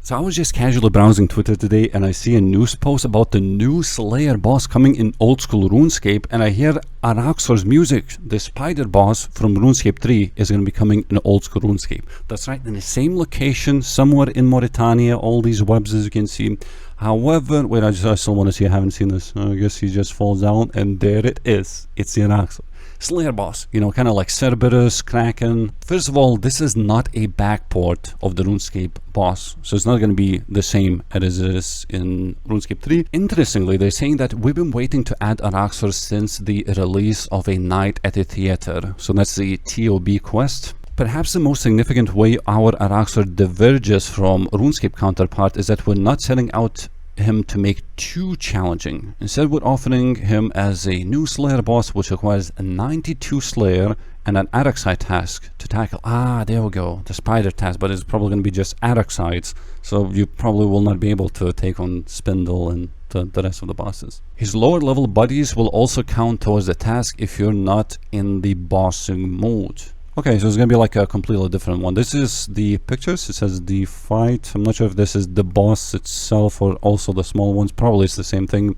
So I was just casually browsing Twitter today and I see a news post about the new Slayer boss coming in old school RuneScape, and I hear Araxxor's music. The spider boss from RuneScape 3 is going to be coming in old school RuneScape. That's right, in the same location, somewhere in Mauritania, all these webs as you can see. However, wait, I still want to see, I haven't seen this. I guess he just falls down and there it is. It's the Araxxor Slayer boss, you know, kind of like Cerberus, Kraken. First of all, this is not a backport of the RuneScape boss, so it's not going to be the same as it is in RuneScape 3. Interestingly, they're saying that we've been waiting to add Araxxor since the release of A Night at the Theater. So that's the TOB quest. Perhaps the most significant way our Araxxor diverges from RuneScape counterpart is that we're not setting out him to make too challenging. Instead, we're offering him as a new Slayer boss, which requires a 92 Slayer and an Araxxite task to tackle. Ah, there we go, the spider task, but it's probably going to be just Araxxites, so you probably will not be able to take on Spindle and the rest of the bosses. His lower level buddies will also count towards the task if you're not in the bossing mode. Okay, so it's gonna be like a completely different one. This is the pictures. It says the fight. I'm not sure if this is the boss itself or also the small ones. Probably it's the same thing.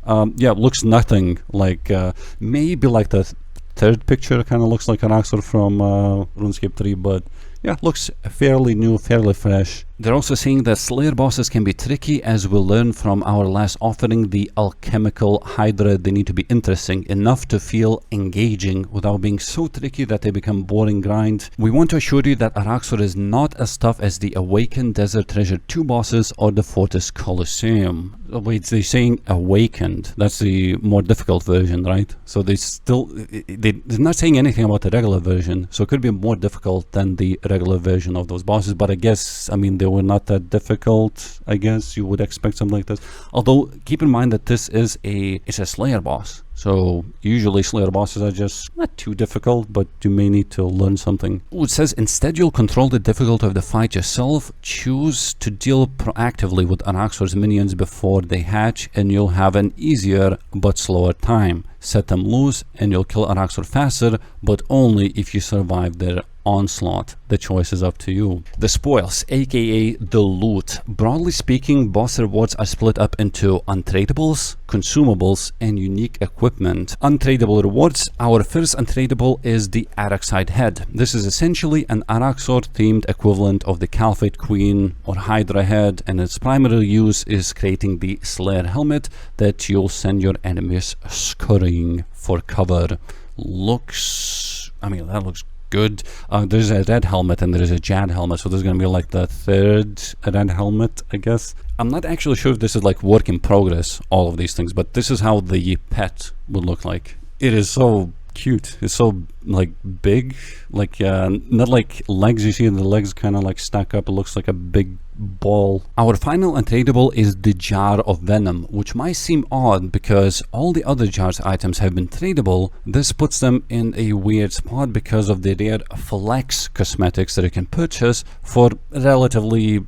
Yeah, it looks nothing like, maybe like the third picture kind of looks like an Araxxor from RuneScape 3, but yeah, looks fairly new, fairly fresh. They're also saying that Slayer bosses can be tricky, as we'll learn from our last offering, the alchemical Hydra. They need to be interesting enough to feel engaging without being so tricky that they become boring grind. We want to assure you that Araxxor is not as tough as the Awakened Desert Treasure 2 bosses or the Fortis Colosseum. Oh, wait, they're saying Awakened. That's the more difficult version, right? So they're not saying anything about the regular version, so it could be more difficult than the regular version of those bosses, but I guess, I mean, they were not that difficult. I guess you would expect something like this. Although, keep in mind that this is it's a Slayer boss. So usually Slayer bosses are just not too difficult, but you may need to learn something. It says instead you'll control the difficulty of the fight yourself. Choose to deal proactively with Araxxor's minions before they hatch, and you'll have an easier but slower time. Set them loose and you'll kill Araxxor faster, but only if you survive their onslaught. The choice is up to you. The spoils, aka the loot. Broadly speaking, boss rewards are split up into untradables, consumables, and unique equipment. Untradeable rewards. Our first untradable is the Araxxite head. This is essentially an Araxxor themed equivalent of the Caliphate Queen or Hydra head, and its primary use is creating the Slayer helmet that you'll send your enemies scurrying for cover. I mean, that looks good. There's a red helmet and there's a Jad helmet, so there's gonna be like the third red helmet, I guess. I'm not actually sure if this is like work in progress, all of these things, but this is how the pet would look like. It is so cute. It's so like big, like not like legs. You see the legs kind of like stack up. It looks like a big ball. Our final untradable is the Jar of Venom, which might seem odd because all the other Jar's items have been tradable. This puts them in a weird spot because of the rare flex cosmetics that you can purchase for relatively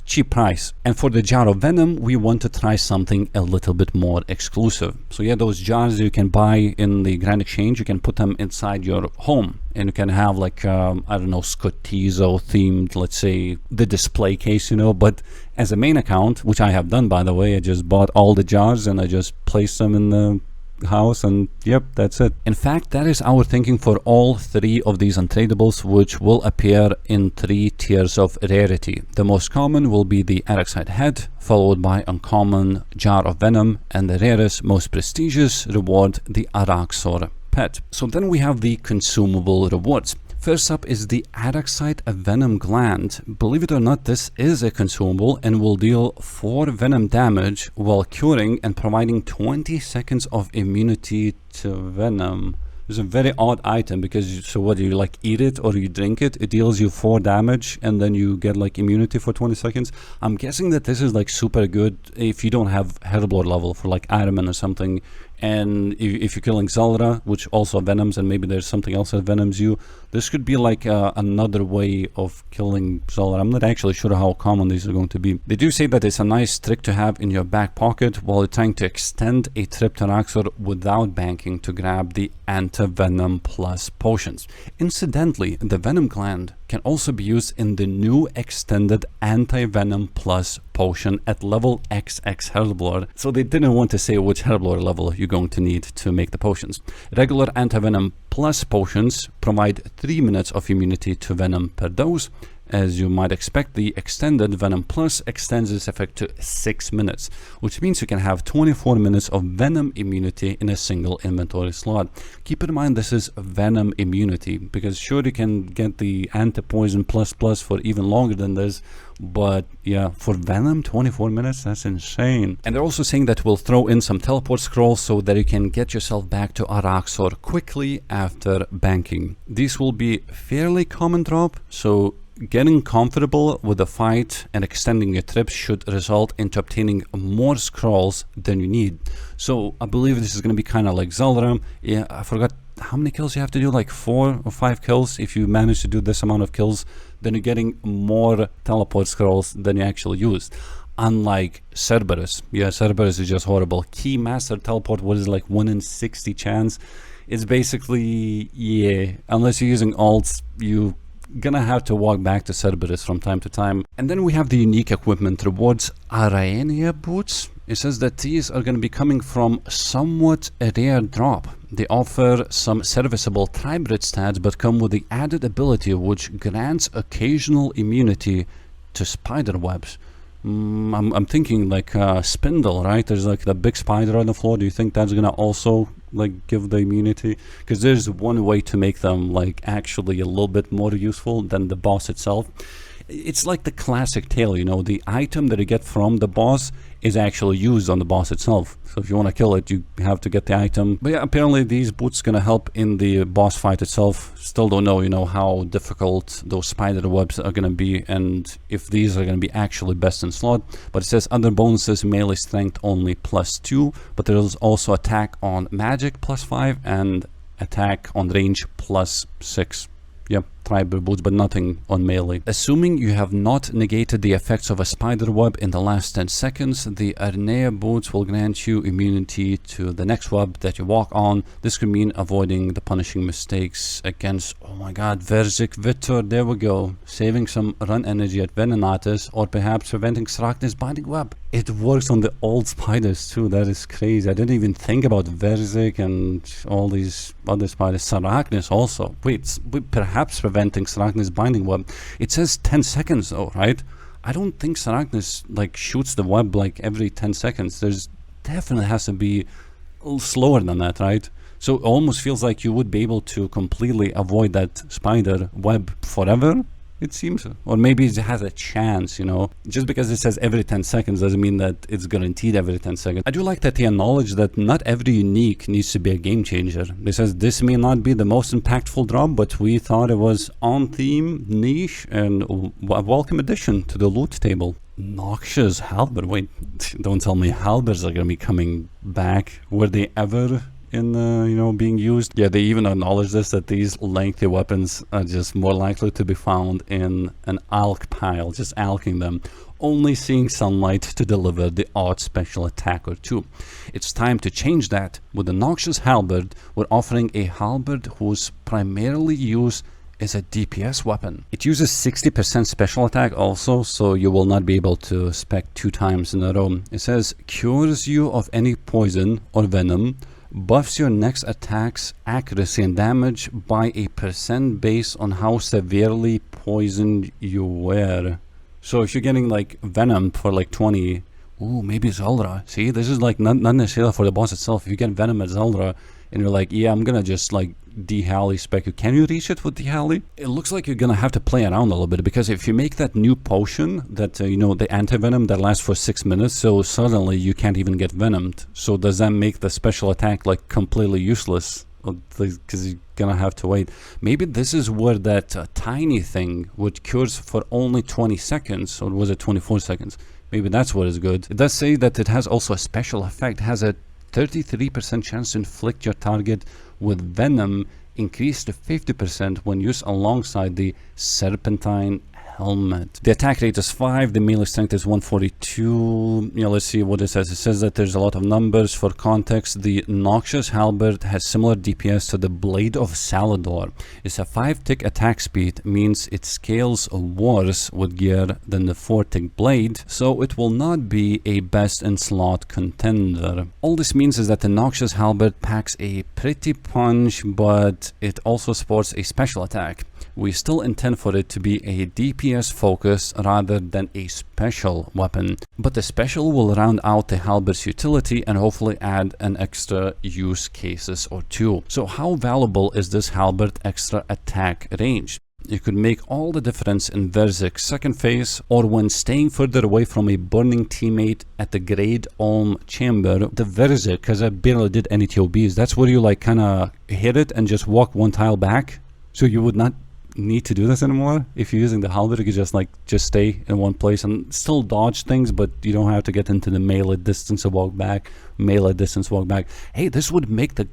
cheap price. And for the Jar of Venom, we want to try something a little bit more exclusive. So yeah, those jars you can buy in the Grand Exchange, you can put them inside your home, and you can have like I don't know, Scotizo themed, let's say, the display case, but as a main account, which I have done by the way, I just bought all the jars and I just placed them in the house, and yep, that's it. In fact, that is our thinking for all three of these untradables, which will appear in 3 tiers of rarity. The most common will be the Araxxite head, followed by uncommon Jar of Venom, and the rarest, most prestigious reward, the Araxxor pet. So then we have the consumable rewards. First up is the Araxxite Venom Gland. Believe it or not, this is a consumable and will deal 4 venom damage while curing and providing 20 seconds of immunity to venom. It's a very odd item because, so what, you like eat it or you drink it, it deals you 4 damage and then you get like immunity for 20 seconds. I'm guessing that this is like super good if you don't have Herblore level for like Iron Man or something, And if you're killing Zalra, which also venoms, and maybe there's something else that venoms you, this could be like another way of killing Zalra. I'm not actually sure how common these are going to be. They do say that it's a nice trick to have in your back pocket while you're trying to extend a trip to Araxxor without banking to grab the anti-venom plus potions. Incidentally, the venom gland can also be used in the new extended anti-venom plus potion at level XX Herblore. So they didn't want to say which Herblore level you're going to need to make the potions. Regular anti-venom plus potions provide 3 minutes of immunity to venom per dose. As you might expect, the extended Venom Plus extends this effect to 6 minutes, which means you can have 24 minutes of venom immunity in a single inventory slot. Keep in mind this is venom immunity, because sure you can get the anti-poison plus plus for even longer than this, but yeah, for venom 24 minutes, that's insane. And they're also saying that we'll throw in some teleport scrolls so that you can get yourself back to Araxxor quickly after banking. These will be fairly common drop, so getting comfortable with the fight and extending your trips should result into obtaining more scrolls than you need. So I believe this is going to be kind of like Zalra. Yeah, I forgot how many kills you have to do, like 4 or 5 kills. If you manage to do this amount of kills, then you're getting more teleport scrolls than you actually use. Unlike Cerberus. Yeah, Cerberus is just horrible. Keymaster teleport, what is like 1 in 60 chance? It's basically, yeah, unless you're using alts, you gonna have to walk back to Cerberus from time to time. And then we have the unique equipment rewards, Aranea boots. It says that these are going to be coming from somewhat a rare drop. They offer some serviceable tribrid stats, but come with the added ability which grants occasional immunity to spider webs. I'm thinking like Spindle, right? There's like the big spider on the floor. Do you think that's gonna also like give the immunity? Because there's one way to make them like actually a little bit more useful than the boss itself. It's like the classic tale, you know, the item that you get from the boss is actually used on the boss itself. So if you want to kill it, you have to get the item. But yeah, apparently these boots gonna help in the boss fight itself. Still don't know, you know, how difficult those spider webs are gonna be and if these are gonna be actually best in slot. But it says other bonuses, melee strength only +2, but there is also attack on magic +5 and attack on range +6. Yep, tribal boots, but nothing on melee. Assuming you have not negated the effects of a spider web in the last 10 seconds, the Aranea boots will grant you immunity to the next web that you walk on. This could mean avoiding the punishing mistakes against, oh my god, Verzik Vitor, there we go. Saving some run energy at Venenatus, or perhaps preventing Srachnis binding web. It works on the old spiders too, that is crazy. I didn't even think about Verzik and all these other spiders. Srachnis also. Wait, perhaps preventing Srachnis binding web. It says 10 seconds though, right? I don't think Srachnis like shoots the web like every 10 seconds. There's definitely has to be a little slower than that, right? So it almost feels like you would be able to completely avoid that spider web forever, it seems. Or maybe it has a chance, you know. Just because it says every 10 seconds doesn't mean that it's guaranteed every 10 seconds. I do like that they acknowledge that not every unique needs to be a game changer. They says this may not be the most impactful drop, but we thought it was on theme, niche, and a welcome addition to the loot table. Noxious halberd. Wait, don't tell me halberds are gonna be coming back. Were they ever in you know, being used? Yeah, they even acknowledge this, that these lengthy weapons are just more likely to be found in an alk pile, just alking them, only seeing sunlight to deliver the odd special attack or two. It's time to change that. With the Noxious halberd, we're offering a halberd whose primarily use is a DPS weapon. It uses 60% special attack also, so you will not be able to spec 2 times in a row. It says cures you of any poison or venom, buffs your next attack's accuracy and damage by a % based on how severely poisoned you were. So if you're getting like venom for like 20, ooh, maybe Zalra. See, this is like not necessarily for the boss itself. If you get venom at Zalra and you're like, yeah, I'm gonna just like de-hally spec you. Can you reach it with de-hally? It looks like you're gonna have to play around a little bit, because if you make that new potion that you know, the anti-venom that lasts for 6 minutes, so suddenly you can't even get venomed. So does that make the special attack like completely useless? Because you're gonna have to wait. Maybe this is where that tiny thing which cures for only 20 seconds, or was it 24 seconds? Maybe that's what is good. It does say that it has also a special effect. It has a 33% chance to inflict your target with venom, increased to 50% when used alongside the serpentine helmet. The attack rate is 5, the melee strength is 142. Let's see what it says. It says that there's a lot of numbers. For context, the Noxious halberd has similar DPS to the Blade of Salador. It's a 5-tick attack speed, means it scales worse with gear than the 4-tick blade, so it will not be a best in slot contender. All this means is that the Noxious halberd packs a pretty punch, but it also sports a special attack. We still intend for it to be a DPS focus rather than a special weapon, but the special will round out the halberd's utility and hopefully add an extra use cases or two. So how valuable is this halberd extra attack range? It could make all the difference in Verzik's second phase, or when staying further away from a burning teammate at the Great Olm Chamber. The Verzik, because I barely did any TOBs, that's where you like kind of hit it and just walk one tile back, so you would not need to do this anymore. If you're using the halberd, you could just stay in one place and still dodge things, but you don't have to get into the melee distance to walk back, Hey, this would make the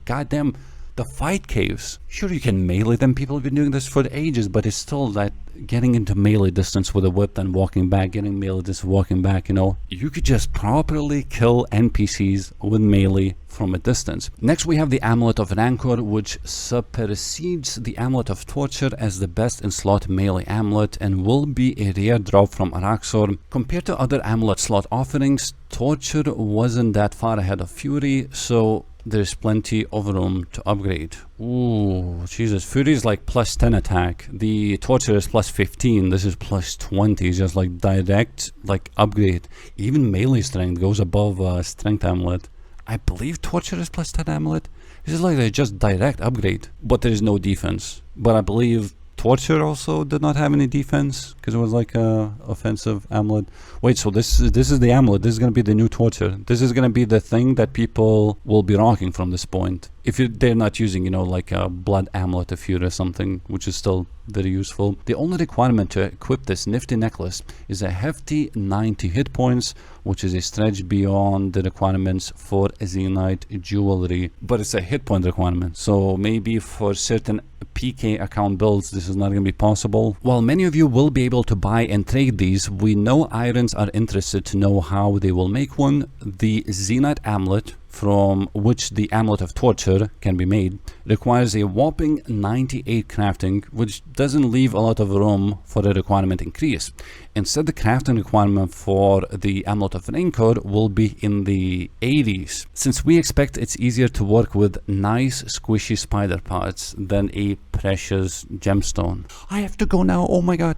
fight caves. Sure, you can melee them, people have been doing this for ages, but it's still that getting into melee distance with a whip and walking back, getting melee distance, walking back, you could just properly kill NPCs with melee from a distance. Next we have the Amulet of Rancor, which supersedes the Amulet of Torture as the best in slot melee amulet and will be a rare drop from Araxxor. Compared to other amulet slot offerings, Torture wasn't that far ahead of Fury, so there's plenty of room to upgrade. Ooh, Jesus. Fury is like plus 10 attack. The Torture is plus 15. This is plus 20. It's just like direct upgrade. Even melee strength goes above strength amulet. I believe Torture is plus 10 amulet. This is like a just direct upgrade. But there is no defense. But I believe Torture also did not have any defense because it was like a offensive amulet. Wait, so this is the amulet. This is going to be the new Torture. This is going to be the thing that people will be rocking from this point. If they're not using, like a blood amulet of Fury or something, which is still very useful. The only requirement to equip this nifty necklace is a hefty 90 hit points, which is a stretch beyond the requirements for Zenite jewelry. But it's a hit point requirement, so maybe for certain PK account builds this is not going to be possible. While many of you will be able to buy and trade these, we know Irons are interested to know how they will make one. The Zenite amulet, from which the Amulet of Torture can be made, requires a whopping 98 crafting, which doesn't leave a lot of room for a requirement increase. Instead, the crafting requirement for the Amulet of Rancor will be in the 80s, since we expect it's easier to work with nice squishy spider parts than a precious gemstone. I have to go now, oh my god.